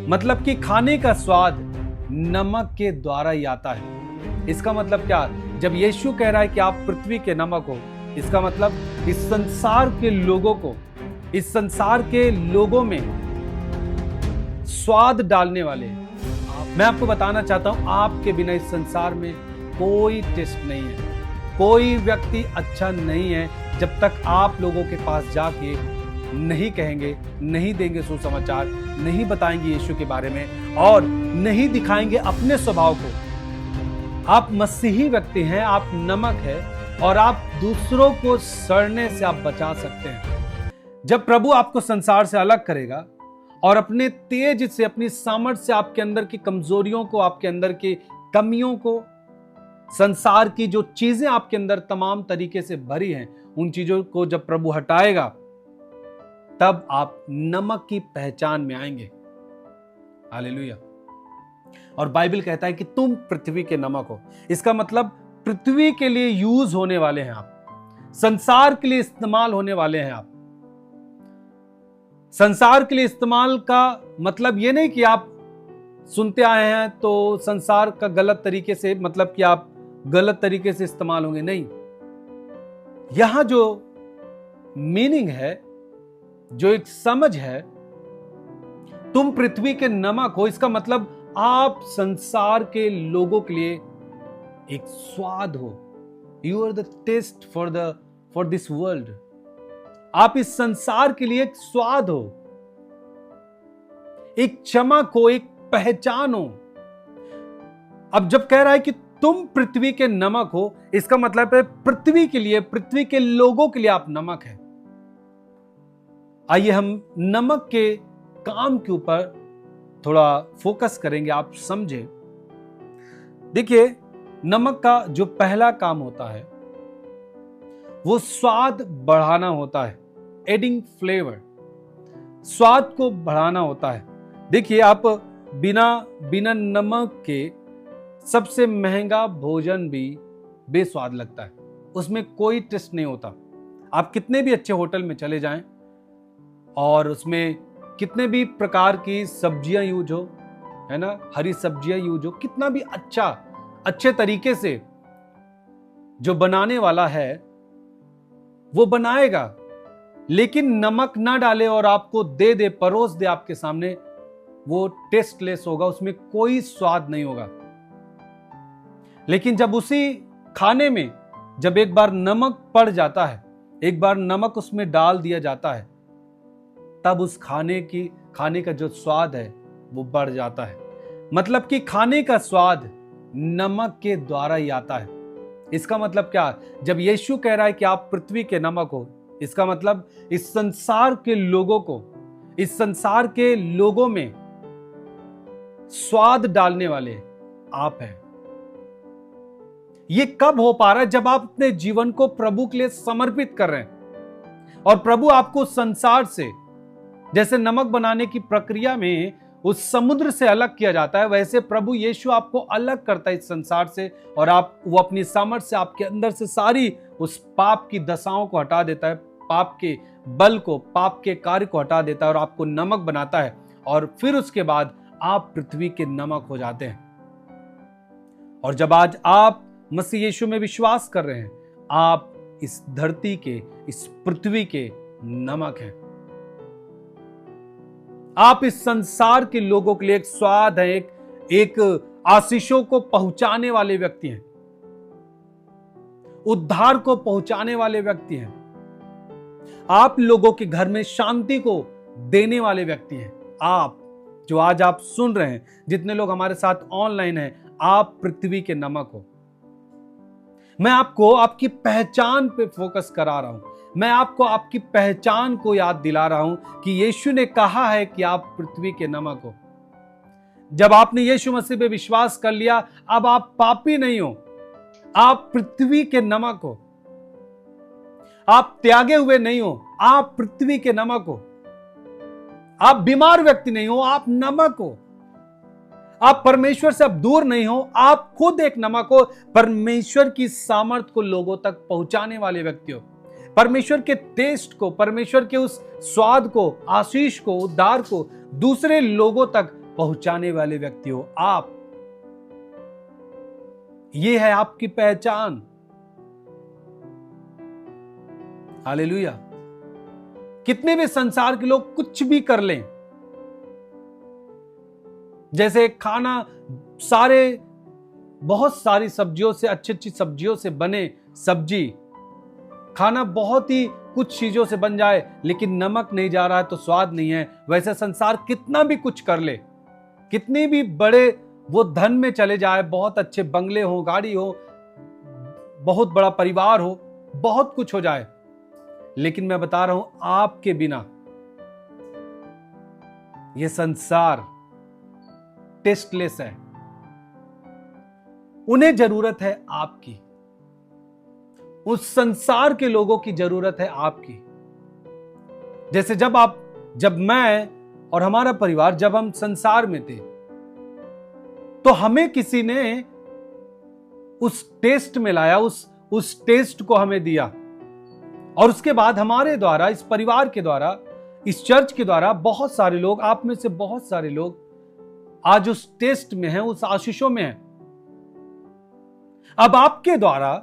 मतलब कि खाने का स्वाद नमक के द्वारा ही आता है। इसका मतलब क्या? जब यीशु कह रहा है कि आप पृथ्वी के नमक हो, इसका मतलब इस संसार के लोगों को, इस संसार के लोगों में स्वाद डालने वाले हैं। मैं आपको बताना चाहता हूं, आपके बिना इस संसार में कोई टेस्ट नहीं है, कोई व्यक्ति अच्छा नहीं है जब तक आप लोगों के पास जाके नहीं कहेंगे, नहीं देंगे सुसमाचार, नहीं बताएंगे यीशु के बारे में और नहीं दिखाएंगे अपने स्वभाव को। आप मसीही व्यक्ति हैं, आप नमक है और आप दूसरों को सड़ने से आप बचा सकते हैं। जब प्रभु आपको संसार से अलग करेगा और अपने तेज से, अपनी सामर्थ्य से आपके अंदर की कमजोरियों को, आपके अंदर की कमियों को, संसार की जो चीजें आपके अंदर तमाम तरीके से भरी हैं, उन चीजों को जब प्रभु हटाएगा, तब आप नमक की पहचान में आएंगे। हालेलुया। और बाइबल कहता है कि तुम पृथ्वी के नमक हो। इसका मतलब पृथ्वी के लिए यूज होने वाले हैं आप, संसार के लिए इस्तेमाल होने वाले हैं आप। संसार के लिए इस्तेमाल का मतलब यह नहीं कि आप सुनते आए हैं तो संसार का गलत तरीके से, मतलब कि आप गलत तरीके से इस्तेमाल होंगे, नहीं। यहां जो मीनिंग है, जो एक समझ है, तुम पृथ्वी के नमक हो, इसका मतलब आप संसार के लोगों के लिए एक स्वाद हो। You are the taste for this world. आप इस संसार के लिए एक स्वाद हो, एक चमक हो, एक पहचान हो। अब जब कह रहा है कि तुम पृथ्वी के नमक हो, इसका मतलब है पृथ्वी के लिए, पृथ्वी के लोगों के लिए आप नमक हैं। आइए हम नमक के काम के ऊपर थोड़ा फोकस करेंगे, आप समझे। देखिए, नमक का जो पहला काम होता है वो स्वाद बढ़ाना होता है, एडिंग फ्लेवर, स्वाद को बढ़ाना होता है। देखिए, आप बिना नमक के सबसे महंगा भोजन भी बेस्वाद लगता है, उसमें कोई टेस्ट नहीं होता। आप कितने भी अच्छे होटल में चले जाएं और उसमें कितने भी प्रकार की सब्जियां यूज हो, है ना, हरी सब्जियां यूज हो, कितना भी अच्छे तरीके से जो बनाने वाला है वो बनाएगा, लेकिन नमक ना डाले और आपको दे दे, परोस दे आपके सामने, वो टेस्टलेस होगा, उसमें कोई स्वाद नहीं होगा। लेकिन जब उसी खाने में जब एक बार नमक पड़ जाता है, एक बार नमक उसमें डाल दिया जाता है, तब उस खाने का जो स्वाद है वो बढ़ जाता है। मतलब कि खाने का स्वाद नमक के द्वारा ही आता है। इसका मतलब क्या? जब यीशु कह रहा है कि आप पृथ्वी के नमक हो, इसका मतलब इस संसार के लोगों को, इस संसार के लोगों में स्वाद डालने वाले आप हैं। ये कब हो पा रहा है? जब आप अपने जीवन को प्रभु के लिए समर्पित कर रहे हैं और प्रभु आपको संसार से, जैसे नमक बनाने की प्रक्रिया में उस समुद्र से अलग किया जाता है, वैसे प्रभु यीशु आपको अलग करता है इस संसार से, और वो अपनी सामर्थ्य से आपके अंदर से सारी उस पाप की दशाओं को हटा देता है, पाप के बल को, पाप के कार्य को हटा देता है और आपको नमक बनाता है। और फिर उसके बाद आप पृथ्वी के नमक हो जाते हैं। और जब आज आप मसीह यीशु में विश्वास कर रहे हैं, आप इस धरती के, इस पृथ्वी के नमक हैं। आप इस संसार के लोगों के लिए एक स्वाद है, एक आशीषों को पहुंचाने वाले व्यक्ति हैं, उद्धार को पहुंचाने वाले व्यक्ति हैं। आप लोगों के घर में शांति को देने वाले व्यक्ति हैं। आप जो आज आप सुन रहे हैं, जितने लोग हमारे साथ ऑनलाइन हैं, आप पृथ्वी के नमक हो। मैं आपको आपकी पहचान पे फोकस करा रहा हूं, मैं आपको आपकी पहचान को याद दिला रहा हूं कि यीशु ने कहा है कि आप पृथ्वी के नमक हो। जब आपने यीशु मसीह पे विश्वास कर लिया, अब आप पापी नहीं हो, आप पृथ्वी के नमक हो। आप त्यागे हुए नहीं हो, आप पृथ्वी के नमक हो। आप बीमार व्यक्ति नहीं हो, आप नमक हो। आप परमेश्वर से अब दूर नहीं हो, आप खुद एक नमक हो। परमेश्वर की सामर्थ को लोगों तक पहुंचाने वाले व्यक्ति हो। परमेश्वर के टेस्ट को, परमेश्वर के उस स्वाद को, आशीष को, उद्धार को दूसरे लोगों तक पहुंचाने वाले व्यक्ति हो आप। ये है आपकी पहचान। हालेलुया। कितने भी संसार के लोग कुछ भी कर लें, जैसे खाना बहुत सारी सब्जियों से, अच्छी अच्छी सब्जियों से बने सब्जी खाना बहुत ही कुछ चीजों से बन जाए, लेकिन नमक नहीं जा रहा है तो स्वाद नहीं है। वैसे संसार कितना भी कुछ कर ले, कितने भी बड़े वो धन में चले जाए, बहुत अच्छे बंगले हो, गाड़ी हो, बहुत बड़ा परिवार हो, बहुत कुछ हो जाए, लेकिन मैं बता रहा हूं आपके बिना ये संसार टेस्टलेस है। उन्हें जरूरत है आपकी, उस संसार के लोगों की जरूरत है आपकी। जैसे जब मैं और हमारा परिवार, जब हम संसार में थे, तो हमें किसी ने उस टेस्ट में लाया, उस टेस्ट को हमें दिया, और उसके बाद हमारे द्वारा, इस परिवार के द्वारा, इस चर्च के द्वारा बहुत सारे लोग, आप में से बहुत सारे लोग आज उस टेस्ट में हैं, उस आशीषों में हैं। अब आपके द्वारा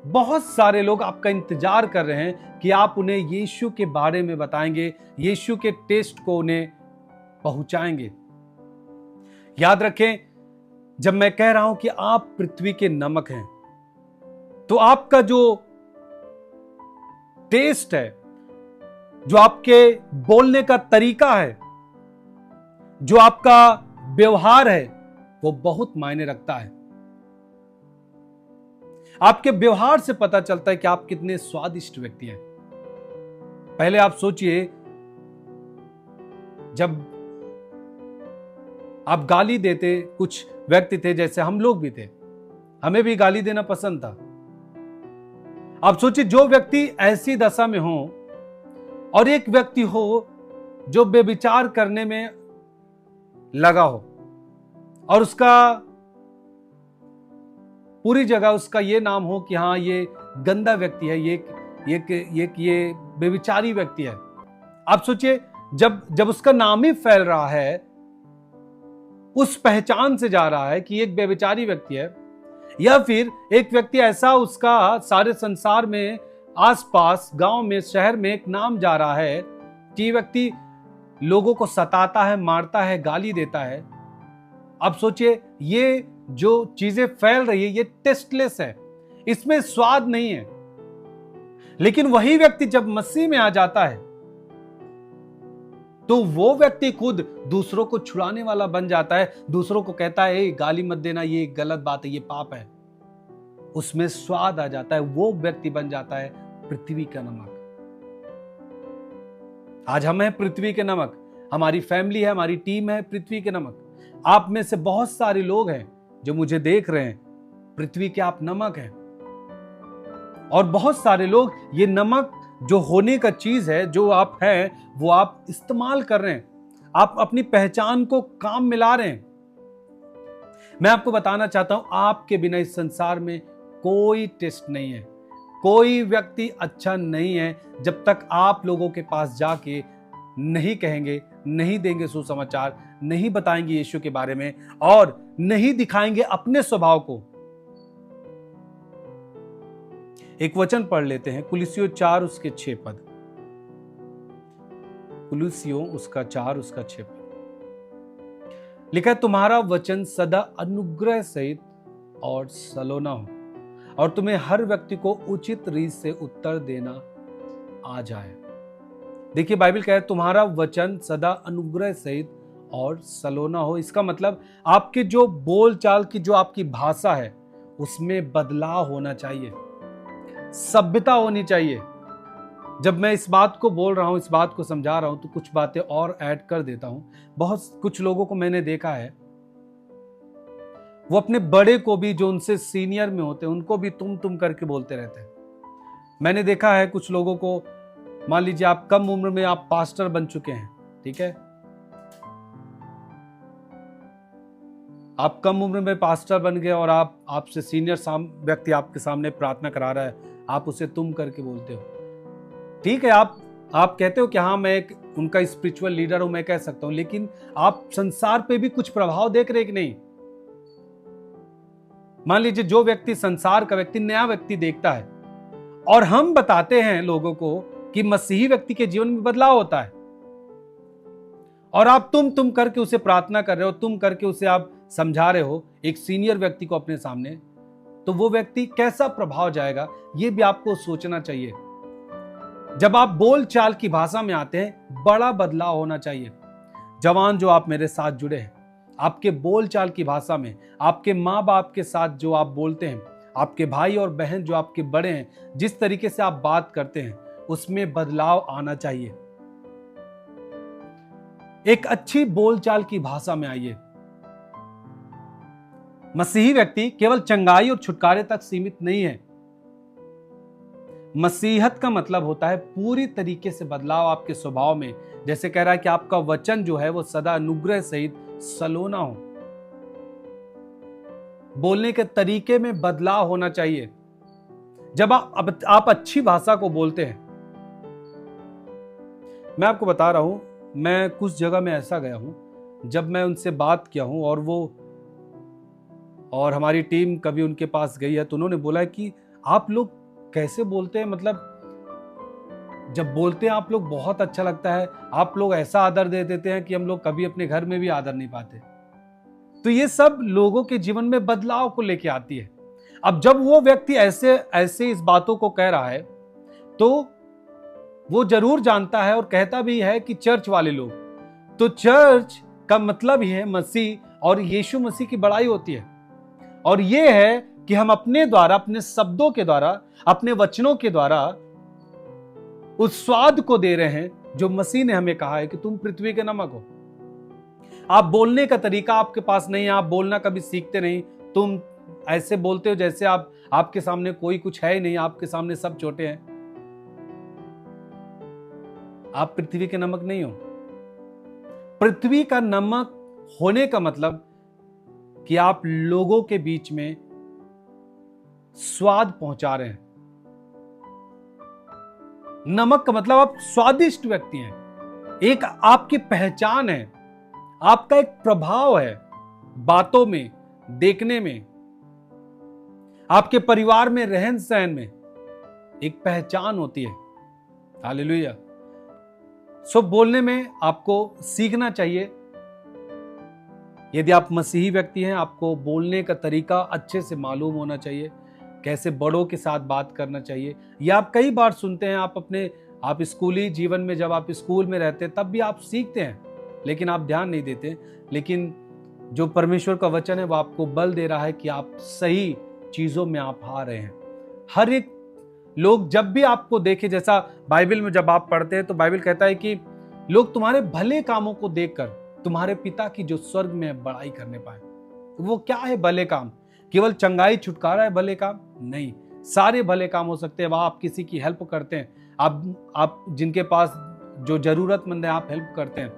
बहुत सारे लोग आपका इंतजार कर रहे हैं कि आप उन्हें यीशु के बारे में बताएंगे, यीशु के टेस्ट को उन्हें पहुंचाएंगे। याद रखें, जब मैं कह रहा हूं कि आप पृथ्वी के नमक हैं, तो आपका जो टेस्ट है, जो आपके बोलने का तरीका है, जो आपका व्यवहार है, वो बहुत मायने रखता है। आपके व्यवहार से पता चलता है कि आप कितने स्वादिष्ट व्यक्ति हैं। पहले आप सोचिए, जब आप गाली देते, कुछ व्यक्ति थे, जैसे हम लोग भी थे, हमें भी गाली देना पसंद था। आप सोचिए, जो व्यक्ति ऐसी दशा में हो और एक व्यक्ति हो जो व्यभिचार करने में लगा हो, और उसका पूरी जगह उसका ये नाम हो कि हाँ, ये गंदा व्यक्ति है, ये व्यभिचारी व्यक्ति है। आप सोचिए, जब उसका नाम ही फैल रहा है, उस पहचान से जा रहा है कि एक व्यभिचारी व्यक्ति है, या फिर एक व्यक्ति ऐसा, उसका सारे संसार में, आसपास, गांव में, शहर में एक नाम जा रहा है कि ये व्यक्ति लोगों को सताता है, मारता है, गाली देता है। अब सोचिए, ये जो चीजें फैल रही है, ये टेस्टलेस है, इसमें स्वाद नहीं है। लेकिन वही व्यक्ति जब मसीह में आ जाता है, तो वो व्यक्ति खुद दूसरों को छुड़ाने वाला बन जाता है, दूसरों को कहता है, गाली मत देना, ये गलत बात है, ये पाप है। उसमें स्वाद आ जाता है, वो व्यक्ति बन जाता है पृथ्वी का नमक। आज हम हैं पृथ्वी के नमक, हमारी फैमिली है, हमारी टीम है पृथ्वी के नमक। आप में से बहुत सारे लोग हैं जो मुझे देख रहे हैं, पृथ्वी के आप नमक हैं। और बहुत सारे लोग ये नमक जो होने का चीज है, जो आप हैं, वो आप इस्तेमाल कर रहे हैं, आप अपनी पहचान को काम मिला रहे हैं। मैं आपको बताना चाहता हूं, आपके बिना इस संसार में कोई टेस्ट नहीं है, कोई व्यक्ति अच्छा नहीं है, जब तक आप लोगों के पास जाके नहीं कहेंगे, नहीं देंगे सुसमाचार, नहीं बताएंगे यीशु के बारे में, और नहीं दिखाएंगे अपने स्वभाव को। एक वचन पढ़ लेते हैं, कुलुस्सियों 4 उसके 6 पद। कुलुस्सियों उसका 4 उसका 6 पद लिखा है, तुम्हारा वचन सदा अनुग्रह सहित और सलोना हो, और तुम्हें हर व्यक्ति को उचित रीत से उत्तर देना आ जाए। देखिए, बाइबल कह रहा है तुम्हारा वचन सदा अनुग्रह सहित और सलोना हो। इसका मतलब आपके जो बोलचाल की, जो आपकी भाषा है, उसमें बदलाव होना चाहिए, सभ्यता होनी चाहिए। जब मैं इस बात को बोल रहा हूं, इस बात को समझा रहा हूं, तो कुछ बातें और ऐड कर देता हूं। बहुत कुछ लोगों को मैंने देखा है, वो अपने बड़े को भी, जो उनसे सीनियर में होते हैं, उनको भी तुम करके बोलते रहते हैं। मैंने देखा है कुछ लोगों को, मान लीजिए आप कम उम्र में आप पास्टर बन चुके हैं, ठीक है, आप कम उम्र में पास्टर बन गए और आपसे सीनियर व्यक्ति आपके सामने प्रार्थना करा रहा है, आप उसे तुम करके बोलते हो। ठीक है, आप आप कहते हो कि हाँ मैं एक उनका स्पिरिचुअल लीडर हूं, मैं कह सकता हूं, लेकिन आप संसार पे भी कुछ प्रभाव देख रहे कि नहीं? मान लीजिए जो व्यक्ति संसार का व्यक्ति नया व्यक्ति देखता है और हम बताते हैं लोगों को कि मसीही व्यक्ति के जीवन में बदलाव होता है, और आप तुम करके उसे प्रार्थना कर रहे हो, तुम करके उसे आप समझा रहे हो एक सीनियर व्यक्ति को अपने सामने, तो वो व्यक्ति कैसा प्रभाव जाएगा ये भी आपको सोचना चाहिए। जब आप बोल चाल की भाषा में आते हैं, बड़ा बदलाव होना चाहिए। जवान जो आप मेरे साथ जुड़े हैं, आपके बोल चाल की भाषा में, आपके माँ बाप के साथ जो आप बोलते हैं, आपके भाई और बहन जो आपके बड़े हैं, जिस तरीके से आप बात करते हैं, उसमें बदलाव आना चाहिए। एक अच्छी बोलचाल की भाषा में आइए। मसीही व्यक्ति केवल चंगाई और छुटकारे तक सीमित नहीं है। मसीहत का मतलब होता है पूरी तरीके से बदलाव आपके स्वभाव में। जैसे कह रहा है कि आपका वचन जो है वो सदा अनुग्रह सहित सलोना हो। बोलने के तरीके में बदलाव होना चाहिए। जब आप अच्छी भाषा को बोलते हैं, मैं आपको बता रहा हूं, मैं कुछ जगह में ऐसा गया हूं, जब मैं उनसे बात किया हूं और हमारी टीम कभी उनके पास गई है, तो उन्होंने बोला है कि आप लोग कैसे बोलते हैं, मतलब जब बोलते हैं आप लोग बहुत अच्छा लगता है, आप लोग ऐसा आदर दे देते हैं कि हम लोग कभी अपने घर में भी आदर नहीं पाते। तो ये सब लोगों के जीवन में बदलाव को लेके आती है। अब जब वो व्यक्ति ऐसे इस बातों को कह रहा है, तो वो जरूर जानता है और कहता भी है कि चर्च वाले लोग, तो चर्च का मतलब ही है मसीह और यीशु मसीह की बड़ाई होती है। और ये है कि हम अपने द्वारा, अपने शब्दों के द्वारा, अपने वचनों के द्वारा उस स्वाद को दे रहे हैं जो मसीह ने हमें कहा है कि तुम पृथ्वी के नमक हो। आप बोलने का तरीका आपके पास नहीं है, आप बोलना कभी सीखते नहीं, तुम ऐसे बोलते हो जैसे आपके सामने कोई कुछ है ही नहीं, आपके सामने सब छोटे हैं। आप पृथ्वी के नमक नहीं हो। पृथ्वी का नमक होने का मतलब कि आप लोगों के बीच में स्वाद पहुंचा रहे हैं। नमक का मतलब आप स्वादिष्ट व्यक्ति हैं, एक आपकी पहचान है, आपका एक प्रभाव है बातों में, देखने में, आपके परिवार में, रहन सहन में एक पहचान होती है। हालेलुया। सो बोलने में आपको सीखना चाहिए। यदि आप मसीही व्यक्ति हैं, आपको बोलने का तरीका अच्छे से मालूम होना चाहिए, कैसे बड़ों के साथ बात करना चाहिए। या आप कई बार सुनते हैं, आप स्कूली जीवन में, जब आप स्कूल में रहते हैं तब भी आप सीखते हैं, लेकिन आप ध्यान नहीं देते। लेकिन जो परमेश्वर का वचन है वो आपको बल दे रहा है कि आप सही चीजों में आप आ रहे हैं। हर एक लोग जब भी आपको देखे, जैसा बाइबल में जब आप पढ़ते हैं तो बाइबल कहता है कि लोग तुम्हारे भले कामों को देखकर तुम्हारे पिता की जो स्वर्ग में बड़ाई करने पाए। वो क्या है भले काम? केवल चंगाई छुटकारा है भले काम? नहीं, सारे भले काम हो सकते हैं। वहां आप किसी की हेल्प करते हैं, आप जिनके पास जो जरूरतमंद है आप हेल्प करते हैं,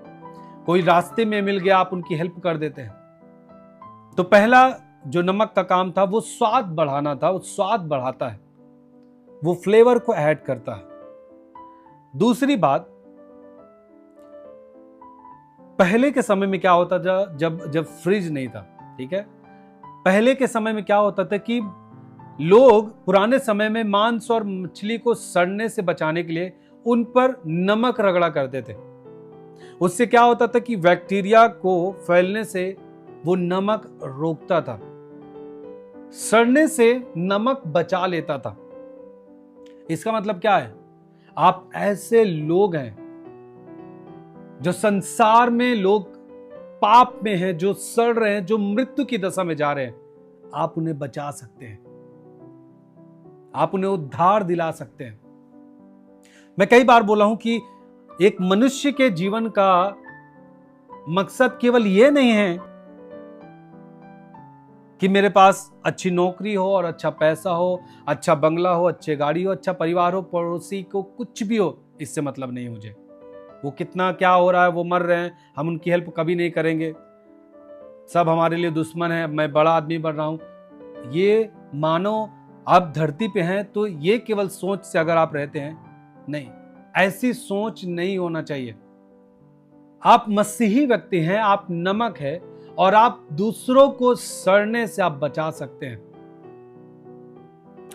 कोई रास्ते में मिल गया आप उनकी हेल्प कर देते हैं। तो पहला जो नमक का काम था वो स्वाद बढ़ाना था, वो स्वाद बढ़ाता है, वो फ्लेवर को ऐड करता है। दूसरी बात, पहले के समय में क्या होता था, जब फ्रिज नहीं था, ठीक है, पहले के समय में क्या होता था कि लोग पुराने समय में मांस और मछली को सड़ने से बचाने के लिए उन पर नमक रगड़ा करते थे। उससे क्या होता था कि बैक्टीरिया को फैलने से वो नमक रोकता था, सड़ने से नमक बचा लेता था। इसका मतलब क्या है? आप ऐसे लोग हैं जो संसार में लोग पाप में हैं, जो सड़ रहे हैं, जो मृत्यु की दशा में जा रहे हैं, आप उन्हें बचा सकते हैं, आप उन्हें उद्धार दिला सकते हैं। मैं कई बार बोला हूं कि एक मनुष्य के जीवन का मकसद केवल यह नहीं है कि मेरे पास अच्छी नौकरी हो और अच्छा पैसा हो, अच्छा बंगला हो, अच्छे गाड़ी हो, अच्छा परिवार हो, पड़ोसी को कुछ भी हो, इससे मतलब नहीं मुझे। वो कितना क्या हो रहा है, वो मर रहे हैं, हम उनकी हेल्प कभी नहीं करेंगे, सब हमारे लिए दुश्मन है, मैं बड़ा आदमी बन रहा हूं। ये मानो आप धरती पे हैं तो ये केवल सोच से अगर आप रहते हैं, नहीं, ऐसी सोच नहीं होना चाहिए। आप मसीही व्यक्ति हैं, आप नमक है और आप दूसरों को सड़ने से आप बचा सकते हैं।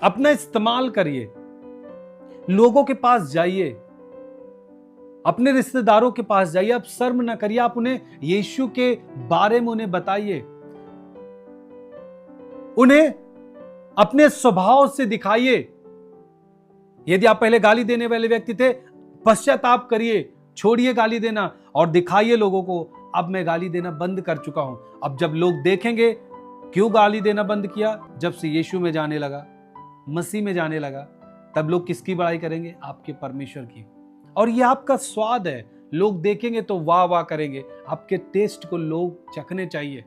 अपना इस्तेमाल करिए, लोगों के पास जाइए, अपने रिश्तेदारों के पास जाइए, आप शर्म ना करिए, आप उन्हें यीशु के बारे में उन्हें बताइए, उन्हें अपने स्वभाव से दिखाइए। यदि आप पहले गाली देने वाले व्यक्ति थे, पश्चाताप करिए, छोड़िए गाली देना और दिखाइए लोगों को, अब मैं गाली देना बंद कर चुका हूं। अब जब लोग देखेंगे क्यों गाली देना बंद किया, जब से यीशु में जाने लगा, मसीह में जाने लगा, तब लोग किसकी बड़ाई करेंगे? आपके परमेश्वर की। और ये आपका स्वाद है, लोग देखेंगे तो वाह वाह करेंगे। आपके टेस्ट को लोग चखने चाहिए।